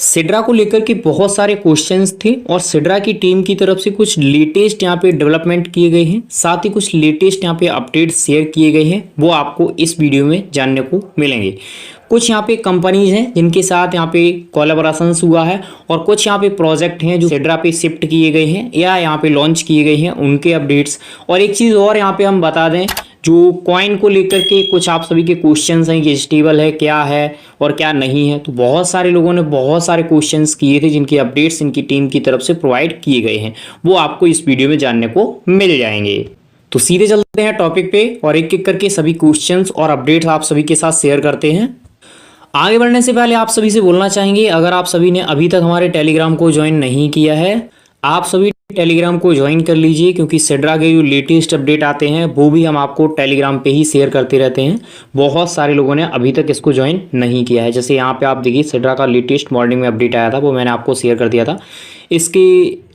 Sidra को लेकर के बहुत सारे क्वेश्चंस थे और सिड्रा की टीम की तरफ से कुछ लेटेस्ट यहाँ पे डेवलपमेंट किए गए हैं, साथ ही कुछ लेटेस्ट यहाँ पे अपडेट शेयर किए गए हैं, वो आपको इस वीडियो में जानने को मिलेंगे। कुछ यहाँ पे कंपनीज हैं जिनके साथ यहाँ पे कोलैबोरेशंस हुआ है और कुछ यहाँ पे प्रोजेक्ट हैं जो सिड्रा पे शिफ्ट किए गए हैं या यहाँ पे लॉन्च किए गए हैं, उनके अपडेट्स। और एक चीज़ और यहाँ पे हम बता दें, जो कॉइन को लेकर के कुछ आप सभी के क्वेश्चंस हैं कि स्टेबल है, क्या है और क्या नहीं है, तो बहुत सारे लोगों ने बहुत सारे क्वेश्चंस किए थे जिनके अपडेट्स इनकी टीम की तरफ से प्रोवाइड किए गए हैं, वो आपको इस वीडियो में जानने को मिल जाएंगे। तो सीधे चलते हैं टॉपिक पे और एक एक करके सभी क्वेश्चंस और अपडेट्स आप सभी के साथ शेयर करते हैं। आगे बढ़ने से पहले आप सभी से बोलना चाहेंगे, अगर आप सभी ने अभी तक हमारे टेलीग्राम को ज्वाइन नहीं किया है, आप सभी टेलीग्राम को ज्वाइन कर लीजिए, क्योंकि सिड्रा के जो लेटेस्ट अपडेट आते हैं वो भी हम आपको टेलीग्राम पे ही शेयर करते रहते हैं। बहुत सारे लोगों ने अभी तक इसको ज्वाइन नहीं किया है। जैसे यहाँ पे आप देखिए सिड्रा का लेटेस्ट मॉर्निंग में अपडेट आया था, वो मैंने आपको शेयर कर दिया था। इसके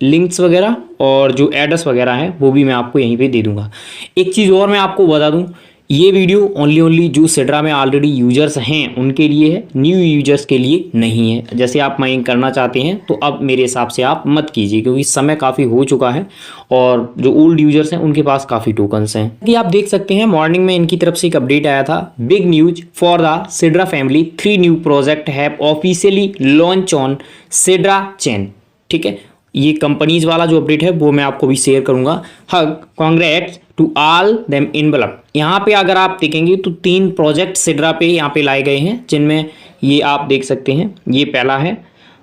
लिंक्स वगैरह और जो एड्रेस वगैरह है वो भी मैं आपको यहीं पर दे दूँगा। एक चीज़ और मैं आपको बता दूँ, ये वीडियो ओनली जो सिड्रा में ऑलरेडी यूजर्स हैं उनके लिए है, न्यू यूजर्स के लिए नहीं है। जैसे आप माइनिंग करना चाहते हैं तो अब मेरे हिसाब से आप मत कीजिए, क्योंकि समय काफ़ी हो चुका है और जो ओल्ड यूजर्स हैं उनके पास काफ़ी टोकन्स हैं। कि आप देख सकते हैं मॉर्निंग में इनकी तरफ से एक अपडेट आया था, big news for the Sidra family, 3 new project have officially launch on Sidra chain. ठीक है, ये कंपनीज वाला जो अपडेट है वो मैं आपको भी शेयर करूंगा। Hug congrats to all them envelope. यहाँ पे अगर आप देखेंगे तो 3 प्रोजेक्ट सिड्रा पे यहाँ पे लाए गए हैं, जिनमें ये आप देख सकते हैं, ये पहला है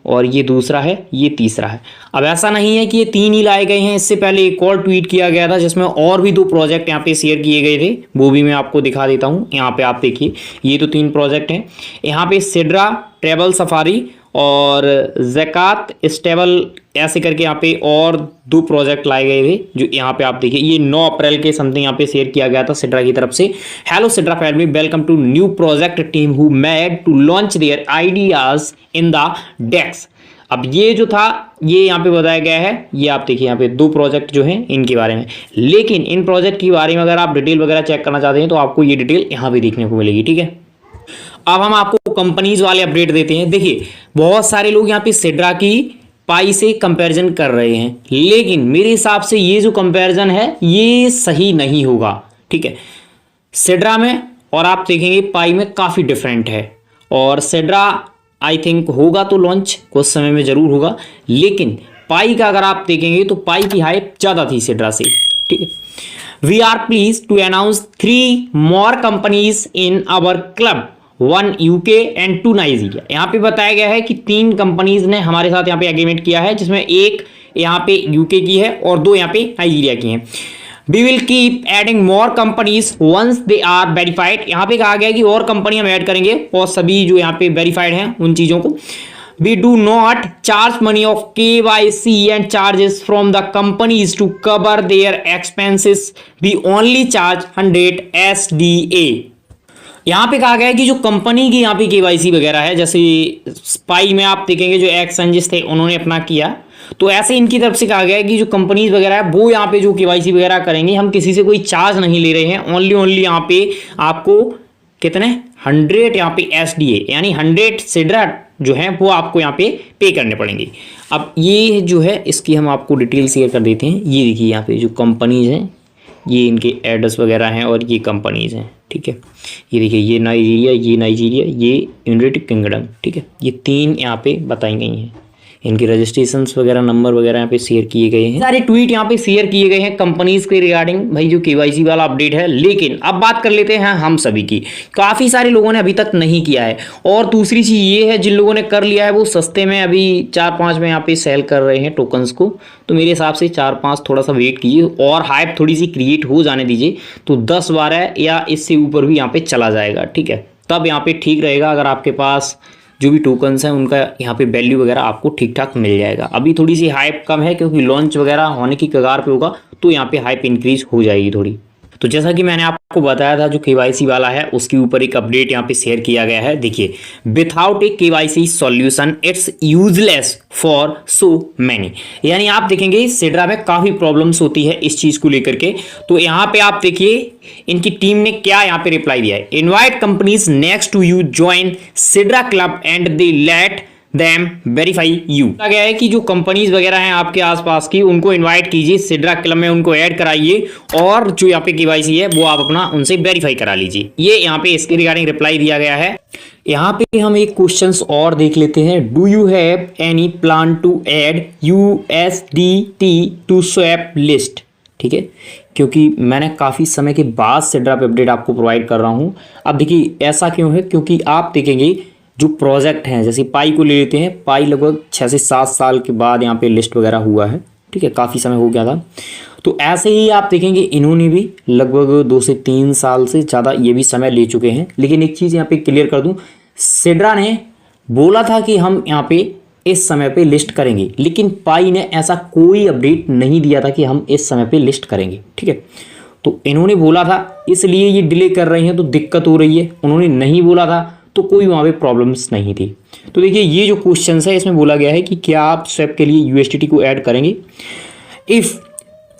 और ये दूसरा है, ये तीसरा है। अब ऐसा नहीं है कि ये 3 ही लाए गए हैं, इससे पहले एक और ट्वीट किया गया था जिसमें और भी 2 प्रोजेक्ट यहाँ पे शेयर किए गए थे, वो भी मैं आपको दिखा देता हूँ। यहाँ पे आप देखिए, ये तो 3 प्रोजेक्ट हैं। यहाँ पे सिड्रा ट्रेवल सफारी और ज़कात स्टेबल ऐसे करके यहाँ पे और 2 प्रोजेक्ट लाए गए थे, जो यहाँ पे आप देखिए, ये 9 अप्रैल के समथिंग यहाँ पे शेयर किया गया था सिड्रा की तरफ से। Hello Sidra family, welcome to new project team who made to launch their ideas in the decks. अब ये जो था ये यहाँ पे बताया गया है, ये आप देखिए यहाँ पे 2 प्रोजेक्ट जो हैं इनके बारे में। लेकिन इन प्रोजेक्ट के बारे में अगर आप डिटेल वगैरह चेक करना चाहते हैं तो आपको ये डिटेल यहाँ पे देखने को मिलेगी। ठीक है, अब हम आपको कंपनीज वाले अपडेट देते हैं। देखिए बहुत सारे लोग यहाँ पे सिड्रा की पाई से कंपैरिजन कर रहे हैं, लेकिन मेरे हिसाब से ये जो कंपैरिजन है ये सही नहीं होगा। ठीक है, सिड्रा में और आप देखेंगे पाई में काफ़ी डिफरेंट है। और सिड्रा आई थिंक होगा तो लॉन्च कुछ समय में ज़रूर होगा, लेकिन पाई का अगर आप देखेंगे तो पाई की हाइप ज़्यादा थी सिड्रा से। ठीक है, we are please to announce 3 more companies in our club, 1 UK and 2 Nigeria. यहाँ पे बताया गया है कि 3 कंपनीज ने हमारे साथ यहाँ पे एग्रीमेंट किया है, जिसमें एक यहाँ पे यूके की है और 2 यहाँ पे नाइजीरिया की हैं। We will keep adding more companies once they are verified. यहाँ पे कहा गया है कि और कंपनी हम ऐड करेंगे और सभी जो यहाँ पे वेरीफाइड हैं उन चीज़ों को। We do not charge money of KYC and charges from the companies to cover their expenses. We only charge 100 SDA. यहाँ पे कहा गया है कि जो कंपनी की यहाँ पे KYC वगैरह है, जैसे स्पाई में आप देखेंगे जो एक्सचेंजेस थे उन्होंने अपना किया, तो ऐसे इनकी तरफ से कहा गया है कि जो कंपनीज वगैरह है वो यहाँ पे जो KYC वगैरह करेंगे, हम किसी से कोई चार्ज नहीं ले रहे हैं। ओनली यहाँ पे आपको कितने 100 यहाँ पे SDA यानी 100 सिड्रा जो है वो आपको यहाँ पे करने पड़ेंगे। अब ये जो है इसकी हम आपको डिटेल शेयर कर देते हैं। ये देखिए यहाँ पे जो कंपनीज हैं ये इनके एड्रेस वगैरह हैं और ये कंपनीज हैं। ठीक है, ये देखिए, ये नाइजीरिया, ये यूनाइटेड किंगडम। ठीक है, ये 3 यहाँ पे बताई गई हैं। इनके रजिस्ट्रेशंस वगैरह नंबर वगैरह यहाँ पे शेयर किए गए हैं, सारे ट्वीट यहाँ पे शेयर किए गए हैं कंपनीज के रिगार्डिंग भाई जो KYC वाला अपडेट है। लेकिन अब बात कर लेते हैं हम सभी की। काफ़ी सारे लोगों ने अभी तक नहीं किया है, और दूसरी चीज़ ये है जिन लोगों ने कर लिया है वो सस्ते में अभी 4-5 में यहाँ पे सेल कर रहे हैं टोकन्स को। तो मेरे हिसाब से 4-5 थोड़ा सा वेट कीजिए और हाइप थोड़ी सी क्रिएट हो जाने दीजिए, तो 10-12 या इससे ऊपर भी यहाँ पे चला जाएगा। ठीक है, तब यहाँ पे ठीक रहेगा। अगर आपके पास जो भी टोकन्स हैं उनका यहाँ पे वैल्यू वगैरह आपको ठीक ठाक मिल जाएगा। अभी थोड़ी सी हाइप कम है क्योंकि लॉन्च वगैरह होने की कगार पे होगा, तो यहाँ पे हाइप इंक्रीज हो जाएगी थोड़ी। तो जैसा कि मैंने आपको बताया था जो KYC वाला है उसके ऊपर एक अपडेट यहाँ पे शेयर किया गया है। देखिए, without A KYC solution it's useless for so many. यानी आप देखेंगे सिड्रा में काफ़ी प्रॉब्लम्स होती है इस चीज़ को लेकर के। तो यहाँ पे आप देखिए इनकी टीम ने क्या यहाँ पे रिप्लाई दिया है, invite companies next to you join Sidra club and they let them verify you. कहा गया है कि जो कंपनीज वगैरह हैं आपके आसपास की उनको इनवाइट कीजिए, सिड्रा क्लब में उनको ऐड कराइए और जो यहाँ पे केवाईसी है वो आप अपना उनसे वेरीफाई करा लीजिए। ये यहाँ पे इसके रिगार्डिंग रिप्लाई दिया गया है। यहाँ पे हम एक क्वेश्चंस और देख लेते हैं। Do you have any plan to add USDT to swap list? ठीक है, क्योंकि मैंने काफ़ी समय के बाद सिड्रा पे अपडेट आपको प्रोवाइड कर रहा हूँ। अब देखिए ऐसा क्यों है, क्योंकि आप देखेंगे जो प्रोजेक्ट हैं, जैसे पाई को ले लेते हैं, पाई लगभग 6 से 7 साल के बाद यहाँ पे लिस्ट वगैरह हुआ है। ठीक है, काफ़ी समय हो गया था। तो ऐसे ही आप देखेंगे इन्होंने भी लगभग 2 से 3 साल से ज़्यादा ये भी समय ले चुके हैं। लेकिन एक चीज़ यहाँ पे क्लियर कर दूँ, सिड्रा ने बोला था कि हम यहाँ पे इस समय पे लिस्ट करेंगे, लेकिन पाई ने ऐसा कोई अपडेट नहीं दिया था कि हम इस समय पे लिस्ट करेंगे। ठीक है, तो इन्होंने बोला था इसलिए ये डिले कर रहे हैं तो दिक्कत हो रही है, उन्होंने नहीं बोला था तो कोई वहाँ पे प्रॉब्लम्स नहीं थी। तो देखिए ये जो क्वेश्चन है इसमें बोला गया है कि क्या आप स्वैप के लिए USDT को ऐड करेंगे if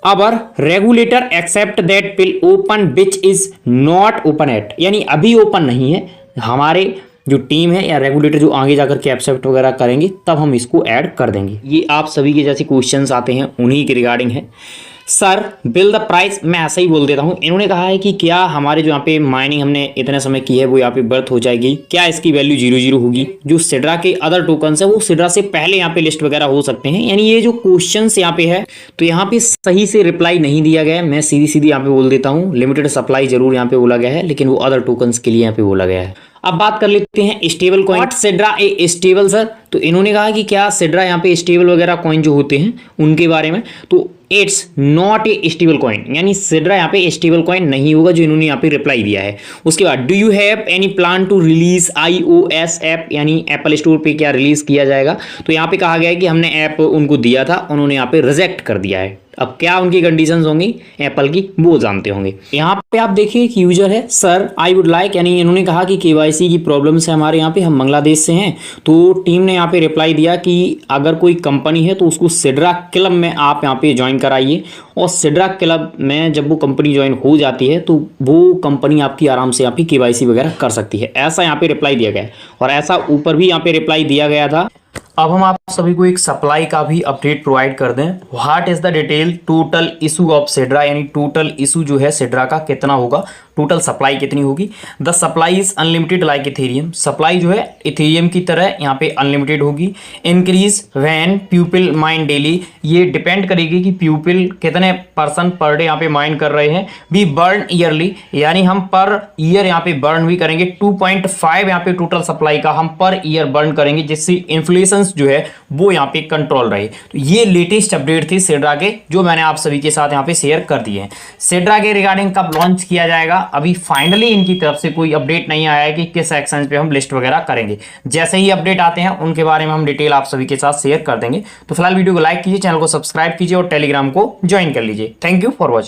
our regulator accept that will open which is not open at, यानी अभी ओपन नहीं है, हमारे जो टीम है या रेगुलेटर जो आगे जाकर के एक्सेप्ट वगैरह करेंगे तब हम इसको ऐड कर देंगे। ये आप सभी के जैसे क्वेश्चंस आते हैं उन्हीं के रिगार्डिंग है। सर बिल द प्राइस, मैं ऐसा ही बोल देता हूँ। इन्होंने कहा है कि क्या हमारे जो यहाँ पे माइनिंग हमने इतने समय की है वो यहाँ पे बर्थ हो जाएगी, क्या इसकी वैल्यू 0 होगी? जो सिड्रा के अदर टोकन्स है वो सिड्रा से पहले यहाँ पे लिस्ट वगैरह हो सकते हैं। यानी ये जो क्वेश्चंस यहाँ पे है तो यहाँ पे सही से रिप्लाई नहीं दिया गया है। मैं सीधी यहाँ पे बोल देता हूँ, लिमिटेड सप्लाई जरूर यहाँ पे बोला गया है, लेकिन वो अदर टोकन्स के लिए यहाँ पे बोला गया है। अब बात कर लेते हैं स्टेबल कॉइन। सिड्रा ए स्टेबल सर, तो इन्होंने कहा कि क्या सिड्रा यहाँ पे स्टेबल वगैरह कॉइन जो होते हैं उनके बारे में, तो it's not a stable coin, यानी सिड्रा यहाँ पे स्टेबल कॉइन नहीं होगा, जो इन्होंने यहाँ पे रिप्लाई दिया है। उसके बाद do you have any plan to release iOS app, यानी एप्पल स्टोर पे क्या रिलीज किया जाएगा? तो यहाँ पे कहा गया है कि हमने ऐप उनको दिया था, उन्होंने यहाँ पे रिजेक्ट कर दिया है। अब क्या उनकी कंडीशंस होंगी एप्पल की वो जानते होंगे। यहाँ पे आप देखिए एक यूजर है, सर आई वुड लाइक, यानी इन्होंने कहा कि KYC की प्रॉब्लम्स है हमारे यहाँ पे, हम बांग्लादेश से हैं। तो टीम ने यहाँ पे रिप्लाई दिया कि अगर कोई कंपनी है तो उसको सिड्रा क्लब में आप यहाँ पे ज्वाइन कराइए, और सिड्रा क्लब में जब वो कंपनी ज्वाइन हो जाती है तो वो कंपनी आपकी आराम से यहाँ पे KYC वगैरह कर सकती है। ऐसा यहाँ पे रिप्लाई दिया गया है, और ऐसा ऊपर भी यहाँ पे रिप्लाई दिया गया था। अब हम आप सभी को एक सप्लाई का भी अपडेट प्रोवाइड कर दें। What is the detail total issue of Sidra, यानी टोटल इशू जो है सिड्रा का कितना होगा, टोटल सप्लाई कितनी होगी। The supply is unlimited like Ethereum, supply जो है इथेरियम की तरह यहाँ पे अनलिमिटेड होगी। Increase when people mine daily, ये डिपेंड करेगी कि पीपल कितने पर्सन पर डे यहाँ पे माइन कर रहे हैं। बी बर्न ईयरली, यानी हम पर ईयर यहाँ पे बर्न भी करेंगे। 2.5 यहाँ पे टोटल सप्लाई का हम पर ईयर बर्न करेंगे, जिससे इन्फ्लेशन जो है वो यहाँ पे कंट्रोल रहे। तो ये लेटेस्ट अपडेट थी सिड्रा के, जो मैंने आप सभी के साथ यहाँ पे शेयर कर दिए हैं। सिड्रा के रिगार्डिंग कब लॉन्च किया जाएगा, अभी फाइनली इनकी तरफ से कोई अपडेट नहीं आया है कि किस एक्सचेंज पे हम लिस्ट वगैरह करेंगे। जैसे ही अपडेट आते हैं उनके बारे में हम डिटेल आप सभी के साथ शेयर कर देंगे। तो फिलहाल वीडियो को लाइक कीजिए, चैनल को सब्सक्राइब कीजिए और टेलीग्राम को ज्वाइन कर लीजिए। Thank you for watching.